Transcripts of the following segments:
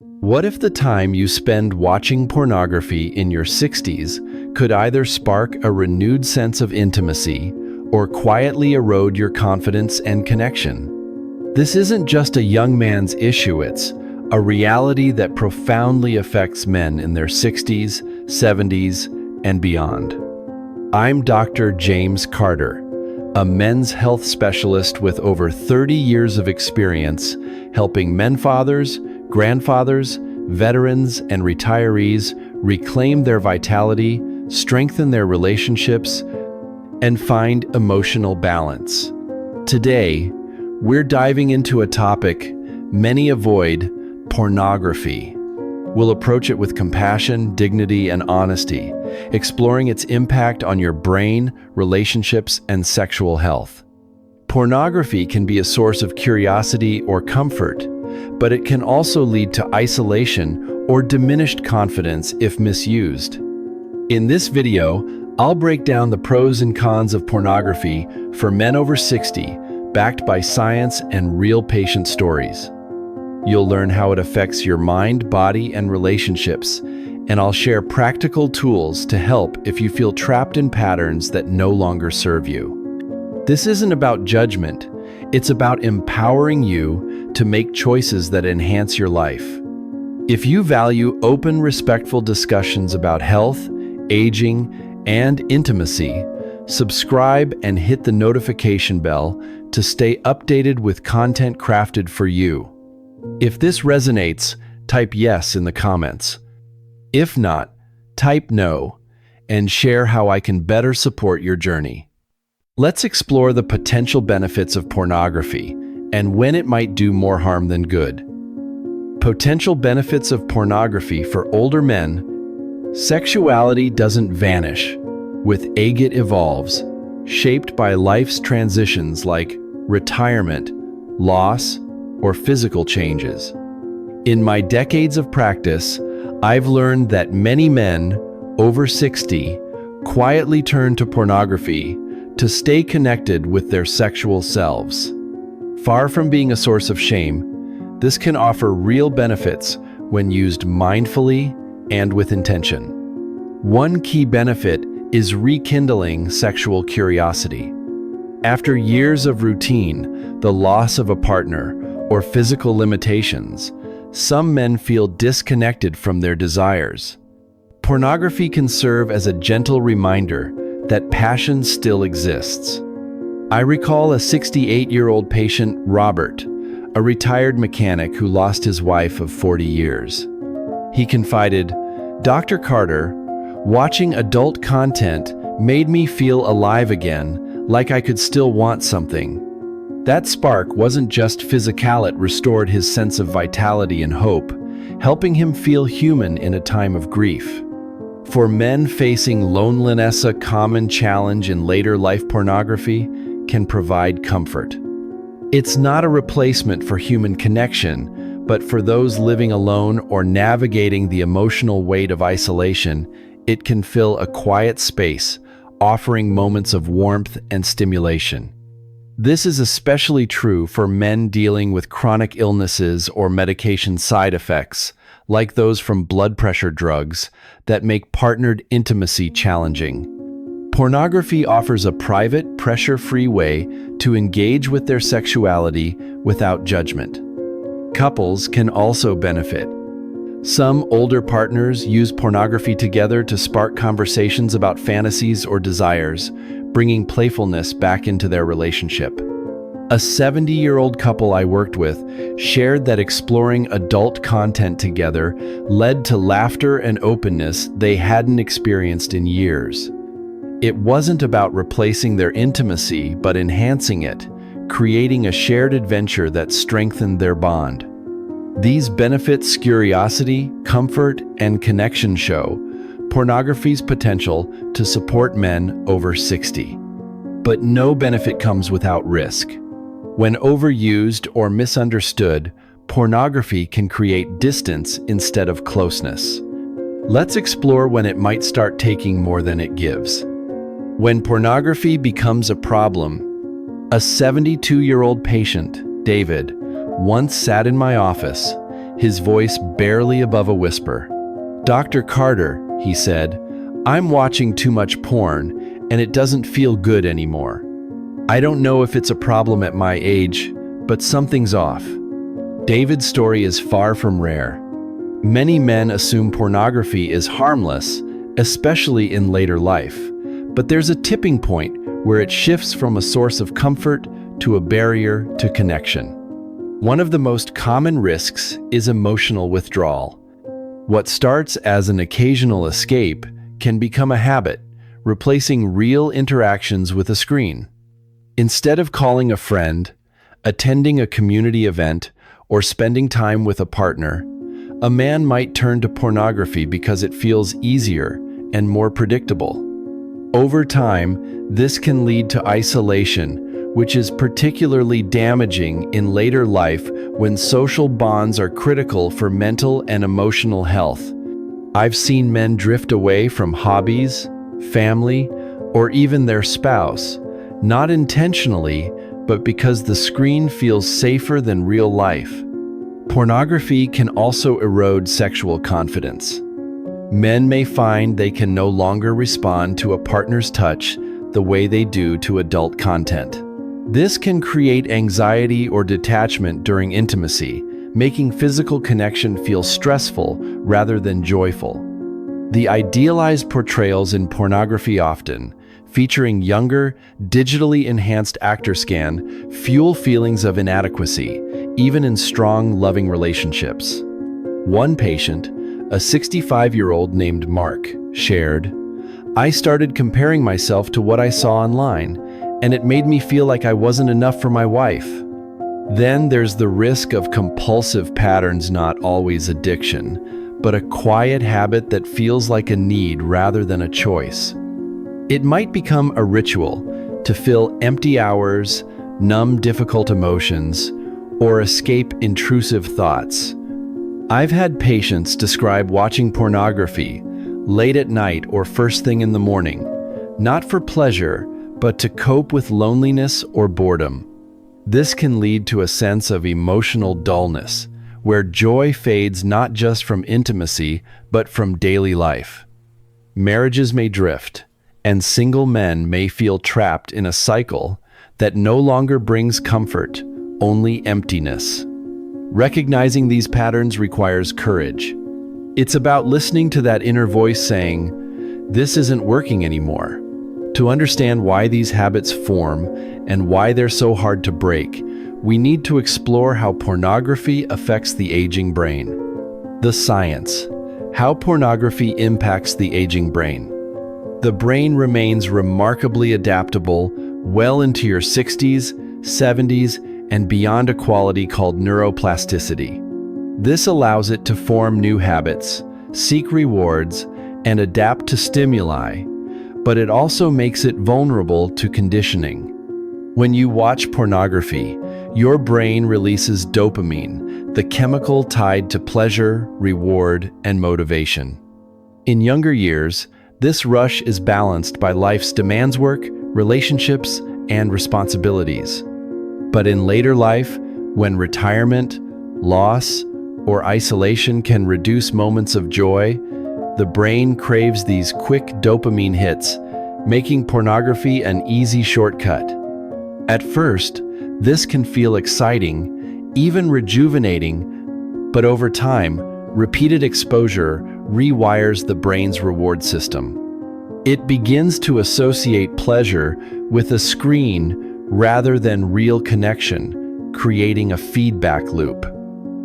What if the time you spend watching pornography in your 60s could either spark a renewed sense of intimacy or quietly erode your confidence and connection? This isn't just a young man's issue, it's a reality that profoundly affects men in their 60s, 70s, and beyond. I'm Dr. James Carter, a men's health specialist with over 30 years of experience helping men fathers, grandfathers, veterans, and retirees reclaim their vitality, strengthen their relationships, and find emotional balance. Today, we're diving into a topic many avoid: pornography. We'll approach it with compassion, dignity, and honesty, exploring its impact on your brain, relationships, and sexual health. Pornography can be a source of curiosity or comfort, but it can also lead to isolation or diminished confidence if misused. In this video, I'll break down the pros and cons of pornography for men over 60, backed by science and real patient stories. You'll learn how it affects your mind, body, and relationships, and I'll share practical tools to help if you feel trapped in patterns that no longer serve you. This isn't about judgment, it's about empowering you to make choices that enhance your life. If you value open, respectful discussions about health, aging, and intimacy, subscribe and hit the notification bell to stay updated with content crafted for you. If this resonates, type yes in the comments. If not, type no and share how I can better support your journey. Let's explore the potential benefits of pornography and when it might do more harm than good. Potential benefits of pornography for older men. Sexuality doesn't vanish. With age it evolves, shaped by life's transitions like retirement, loss, or physical changes. In my decades of practice, I've learned that many men over 60 quietly turn to pornography to stay connected with their sexual selves. Far from being a source of shame, this can offer real benefits when used mindfully and with intention. One key benefit is rekindling sexual curiosity. After years of routine, the loss of a partner, or physical limitations, some men feel disconnected from their desires. Pornography can serve as a gentle reminder that passion still exists. I recall a 68-year-old patient, Robert, a retired mechanic who lost his wife of 40 years. He confided, "Dr. Carter, watching adult content made me feel alive again, like I could still want something." That spark wasn't just physical, it restored his sense of vitality and hope, helping him feel human in a time of grief. For men facing loneliness, a common challenge in later life, pornography can provide comfort. It's not a replacement for human connection, but for those living alone or navigating the emotional weight of isolation, it can fill a quiet space, offering moments of warmth and stimulation. This is especially true for men dealing with chronic illnesses or medication side effects, like those from blood pressure drugs, that make partnered intimacy challenging. Pornography offers a private, pressure-free way to engage with their sexuality without judgment. Couples can also benefit. Some older partners use pornography together to spark conversations about fantasies or desires, bringing playfulness back into their relationship. A 70-year-old couple I worked with shared that exploring adult content together led to laughter and openness they hadn't experienced in years. It wasn't about replacing their intimacy, but enhancing it, creating a shared adventure that strengthened their bond. These benefits, curiosity, comfort, and connection, show pornography's potential to support men over 60. But no benefit comes without risk. When overused or misunderstood, pornography can create distance instead of closeness. Let's explore when it might start taking more than it gives. When pornography becomes a problem. A 72-year-old patient, David, once sat in my office, his voice barely above a whisper. "Dr. Carter," he said, "I'm watching too much porn, and it doesn't feel good anymore. I don't know if it's a problem at my age, but something's off." David's story is far from rare. Many men assume pornography is harmless, especially in later life. But there's a tipping point where it shifts from a source of comfort to a barrier to connection. One of the most common risks is emotional withdrawal. What starts as an occasional escape can become a habit, replacing real interactions with a screen. Instead of calling a friend, attending a community event, or spending time with a partner, a man might turn to pornography because it feels easier and more predictable. Over time, this can lead to isolation, which is particularly damaging in later life when social bonds are critical for mental and emotional health. I've seen men drift away from hobbies, family, or even their spouse, not intentionally, but because the screen feels safer than real life. Pornography can also erode sexual confidence. Men may find they can no longer respond to a partner's touch the way they do to adult content. This can create anxiety or detachment during intimacy, making physical connection feel stressful rather than joyful. The idealized portrayals in pornography often, featuring younger, digitally enhanced actor scan, fuel feelings of inadequacy, even in strong, loving relationships. One patient, a 65-year-old named Mark, shared, "I started comparing myself to what I saw online, and it made me feel like I wasn't enough for my wife." Then there's the risk of compulsive patterns, not always addiction, but a quiet habit that feels like a need rather than a choice. It might become a ritual to fill empty hours, numb difficult emotions, or escape intrusive thoughts. I've had patients describe watching pornography late at night or first thing in the morning, not for pleasure, but to cope with loneliness or boredom. This can lead to a sense of emotional dullness, where joy fades not just from intimacy, but from daily life. Marriages may drift, and single men may feel trapped in a cycle that no longer brings comfort, only emptiness. Recognizing these patterns requires courage. It's about listening to that inner voice saying, "This isn't working anymore." To understand why these habits form and why they're so hard to break, we need to explore how pornography affects the aging brain. The science. How pornography impacts the aging brain. The brain remains remarkably adaptable well into your 60s, 70s, and beyond a quality called neuroplasticity. This allows it to form new habits, seek rewards, and adapt to stimuli, but it also makes it vulnerable to conditioning. When you watch pornography, your brain releases dopamine, the chemical tied to pleasure, reward, and motivation. In younger years, this rush is balanced by life's demands, work, relationships, and responsibilities. But in later life, when retirement, loss, or isolation can reduce moments of joy, the brain craves these quick dopamine hits, making pornography an easy shortcut. At first, this can feel exciting, even rejuvenating, but over time, repeated exposure rewires the brain's reward system. It begins to associate pleasure with a screen rather than real connection, creating a feedback loop.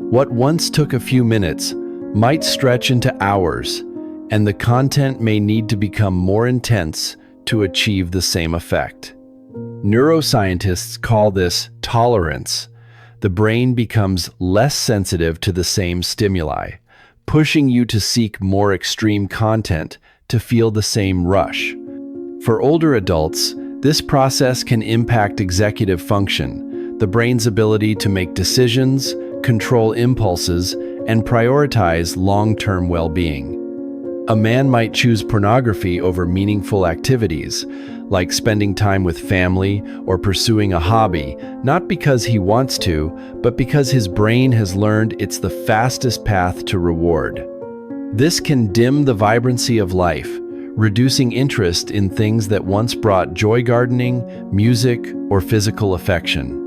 What once took a few minutes might stretch into hours, and the content may need to become more intense to achieve the same effect. Neuroscientists call this tolerance. The brain becomes less sensitive to the same stimuli, pushing you to seek more extreme content to feel the same rush. For older adults, this process can impact executive function, the brain's ability to make decisions, control impulses, and prioritize long-term well-being. A man might choose pornography over meaningful activities, like spending time with family or pursuing a hobby, not because he wants to, but because his brain has learned it's the fastest path to reward. This can dim the vibrancy of life, reducing interest in things that once brought joy: gardening, music, or physical affection.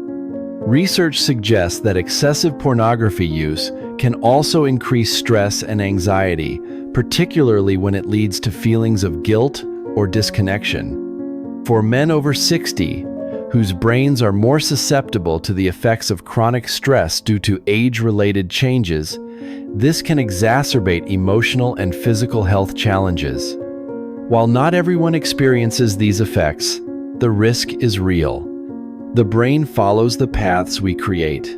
Research suggests that excessive pornography use can also increase stress and anxiety, particularly when it leads to feelings of guilt or disconnection. For men over 60, whose brains are more susceptible to the effects of chronic stress due to age-related changes, this can exacerbate emotional and physical health challenges. While not everyone experiences these effects, the risk is real. The brain follows the paths we create,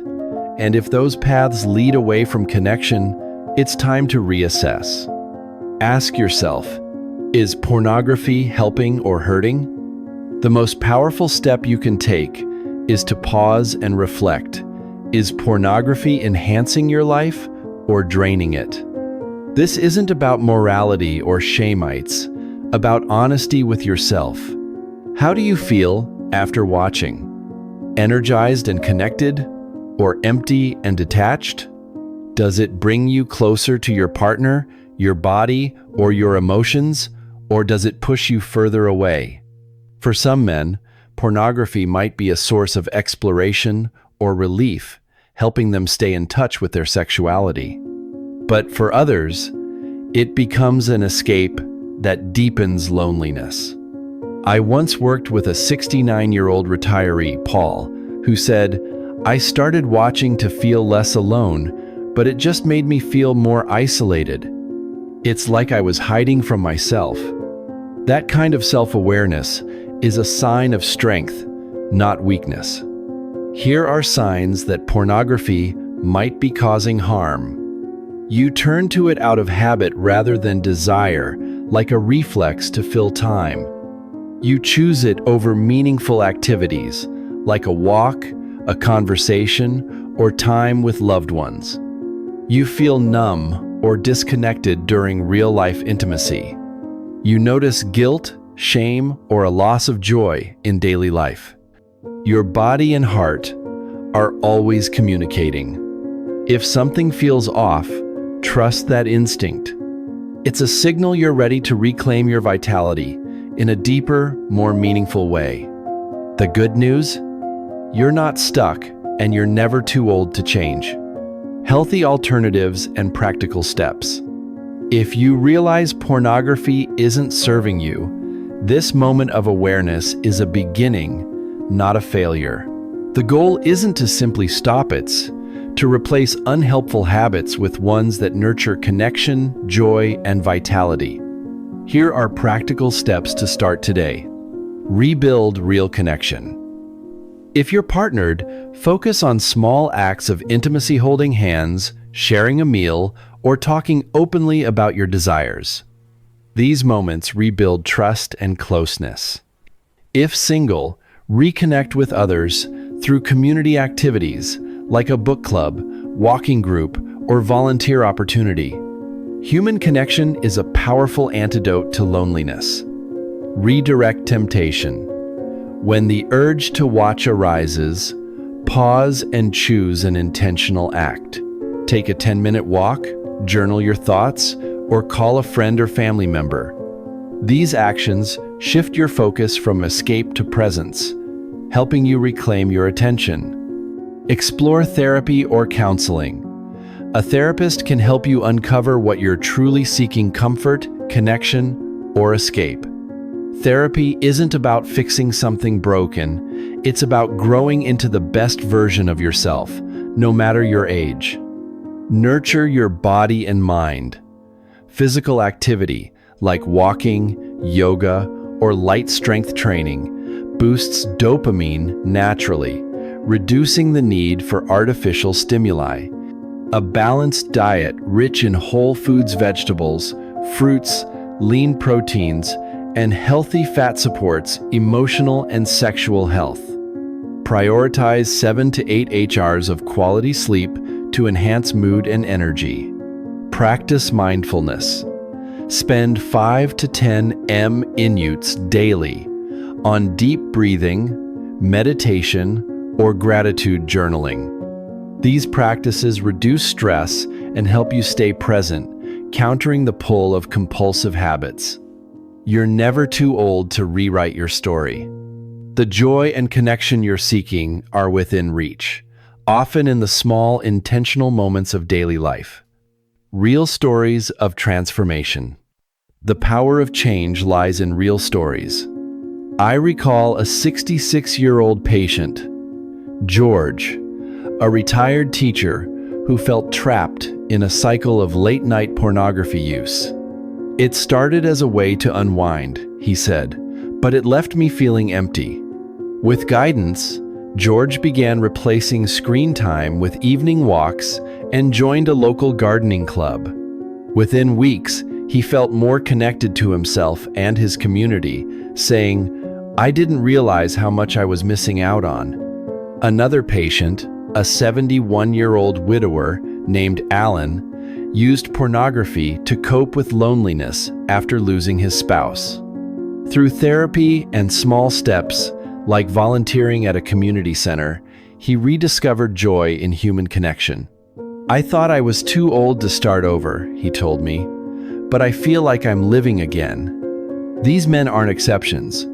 and if those paths lead away from connection, it's time to reassess. Ask yourself, is pornography helping or hurting? The most powerful step you can take is to pause and reflect. Is pornography enhancing your life or draining it? This isn't about morality or shame, it's about honesty with yourself. How do you feel after watching? Energized and connected, or empty and detached? Does it bring you closer to your partner, your body, or your emotions, or does it push you further away? For some men, pornography might be a source of exploration or relief, helping them stay in touch with their sexuality. But for others, it becomes an escape that deepens loneliness. I once worked with a 69-year-old retiree, Paul, who said, "I started watching to feel less alone, but it just made me feel more isolated. It's like I was hiding from myself." That kind of self-awareness is a sign of strength, not weakness. Here are signs that pornography might be causing harm. You turn to it out of habit rather than desire, like a reflex to fill time. You choose it over meaningful activities, like a walk, a conversation, or time with loved ones. You feel numb or disconnected during real-life intimacy. You notice guilt, shame, or a loss of joy in daily life. Your body and heart are always communicating. If something feels off, trust that instinct. It's a signal you're ready to reclaim your vitality in a deeper, more meaningful way. The good news? You're not stuck, and you're never too old to change. Healthy alternatives and practical steps. If you realize pornography isn't serving you, this moment of awareness is a beginning, not a failure. The goal isn't to simply stop it, to replace unhelpful habits with ones that nurture connection, joy, and vitality. Here are practical steps to start today. Rebuild real connection. If you're partnered, focus on small acts of intimacy: holding hands, sharing a meal, or talking openly about your desires. These moments rebuild trust and closeness. If single, reconnect with others through community activities like a book club, walking group, or volunteer opportunity. Human connection is a powerful antidote to loneliness. Redirect temptation. When the urge to watch arises, pause and choose an intentional act. Take a 10-minute walk, journal your thoughts, or call a friend or family member. These actions shift your focus from escape to presence, helping you reclaim your attention. Explore therapy or counseling. A therapist can help you uncover what you're truly seeking: comfort, connection, or escape. Therapy isn't about fixing something broken, it's about growing into the best version of yourself, no matter your age. Nurture your body and mind. Physical activity, like walking, yoga, or light strength training, boosts dopamine naturally, reducing the need for artificial stimuli. A balanced diet rich in whole foods, vegetables, fruits, lean proteins, and healthy fat supports emotional and sexual health. Prioritize 7 to 8 hours of quality sleep to enhance mood and energy. Practice mindfulness. Spend 5 to 10 minutes daily on deep breathing, meditation, or gratitude journaling. These practices reduce stress and help you stay present, countering the pull of compulsive habits. You're never too old to rewrite your story. The joy and connection you're seeking are within reach, often in the small, intentional moments of daily life. Real stories of transformation. The power of change lies in real stories. I recall a 66-year-old patient, George, a retired teacher who felt trapped in a cycle of late-night pornography use. It started as a way to unwind, he said, but it left me feeling empty. With guidance, George began replacing screen time with evening walks and joined a local gardening club. Within weeks, he felt more connected to himself and his community, saying, "I didn't realize how much I was missing out on." Another patient, a 71-year-old widower named Alan, used pornography to cope with loneliness after losing his spouse. Through therapy and small steps, like volunteering at a community center, he rediscovered joy in human connection. "I thought I was too old to start over," he told me, "but I feel like I'm living again." These men aren't exceptions.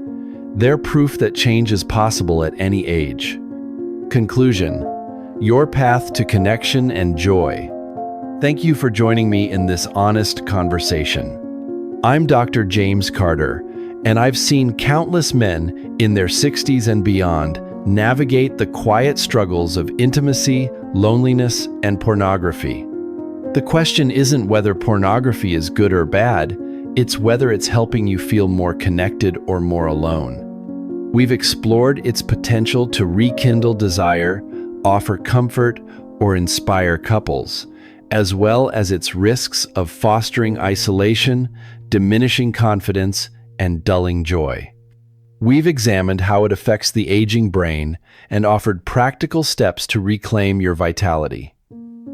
They're proof that change is possible at any age. Conclusion: your path to connection and joy. Thank you for joining me in this honest conversation. I'm Dr. James Carter, and I've seen countless men in their 60s and beyond navigate the quiet struggles of intimacy, loneliness, and pornography. The question isn't whether pornography is good or bad, it's whether it's helping you feel more connected or more alone. We've explored its potential to rekindle desire, offer comfort, or inspire couples, as well as its risks of fostering isolation, diminishing confidence, and dulling joy. We've examined how it affects the aging brain and offered practical steps to reclaim your vitality.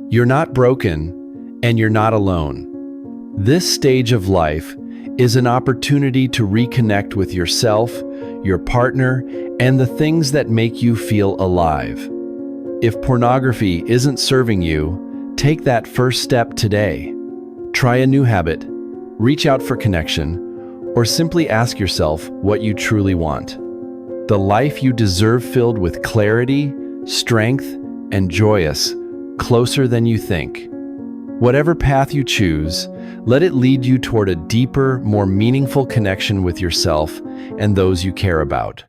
You're not broken, and you're not alone. This stage of life is an opportunity to reconnect with yourself, your partner, and the things that make you feel alive. If pornography isn't serving you, take that first step today. Try a new habit, reach out for connection, or simply ask yourself what you truly want. The life you deserve, filled with clarity, strength, and joyous, closer than you think. Whatever path you choose, let it lead you toward a deeper, more meaningful connection with yourself and those you care about.